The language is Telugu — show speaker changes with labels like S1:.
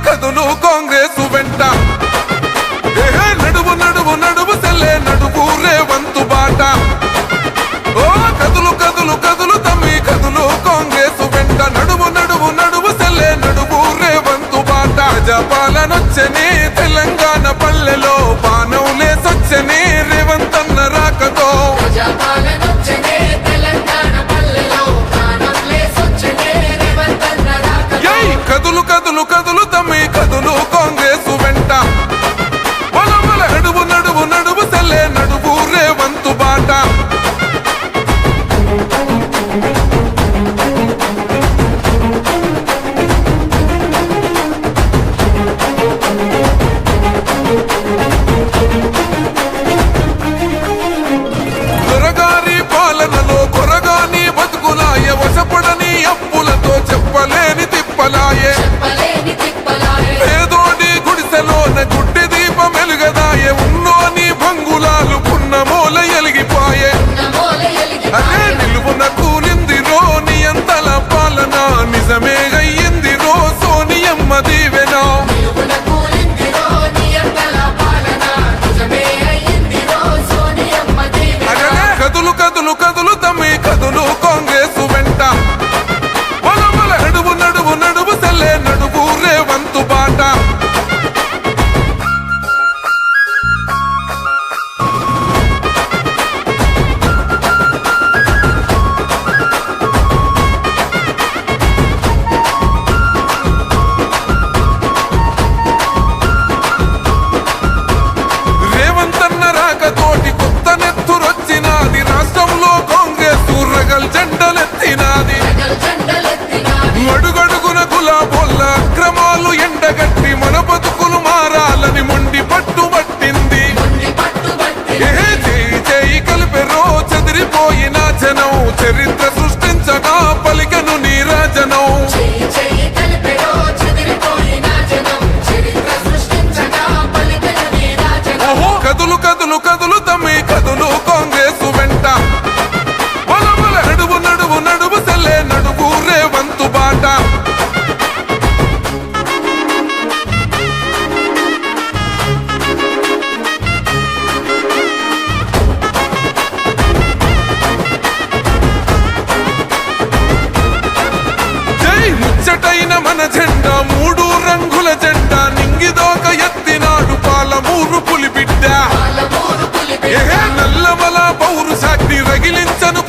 S1: కదులు కాంగ్రెసు వెంట నడువు నడువు నడువు సెల్లే నడువు రేవంతు బాట ఓ కదులు కదులు కదులు తమ్మి కదులు కాంగ్రెసు వెంట నడువు నడువు నడువు సెల్లే నడువు రేవంతు బాట ప్రజాపాలనొచ్చని తెలంగాణ పల్లెలో పానవులే సొచ్చని రేవంతన్న రాకతో కదులు కదులు కదులు తమ్మి కదులు కాంగ్రెసు వెంట నడువు నడువు నడువు సెల్లే నడువు రేవంతు బాట దొరగారి పాలనలో కొరగాని బతుకులాయ వశపడని అప్పులతో చెప్పలేని తిప్పలాయే పేదోడి గుడిసెలోన గుడ్డి దీపం వెలుగదాయే ఉన్నోని భంగులాలు పున్నమూల ఎలిగిపాయే అదే నిలువున కూలిందిరో నియంతల పాలన నిజమే అయ్యిందిరో సోనియమ్మ దీవెనా కదులు కదులు కదులు తమ్మి కదులు కాంగ్రెసు వెంట నడువు నడువు నడువు సెల్లే నడువు రేవంతు బాట రేవంతన్న రాకతోటి కొత్త నెత్తురొచ్చినాది రాష్ట్రంలో కాంగ్రెస్ రగల్ జెండలెత్తినాది అడుగడుగున గులాబోళ్ళ అక్రమాలు ఎండగట్టి మన బతుకులు మారాలని మొండి పట్టుబట్టింది చేయి చేయి కలిపెరో చెదిరిపోయిన జనం చరిత్ర సృష్టించగా పలికను నీరాజనం కదులు కదులు కదులు తమ్మి కదులు కాంగ్రెసు వెంట నడువు నడువు నడువు సెల్లే నడువు రేవంతు బాట జై ముచ్చటైన మన జెండా మూడు రంగుల జెండా నింగిదోక ఎత్తినాడు పాలమూరు పులిబిడ్డ నల్లమల పౌరు సాటి రగిలించను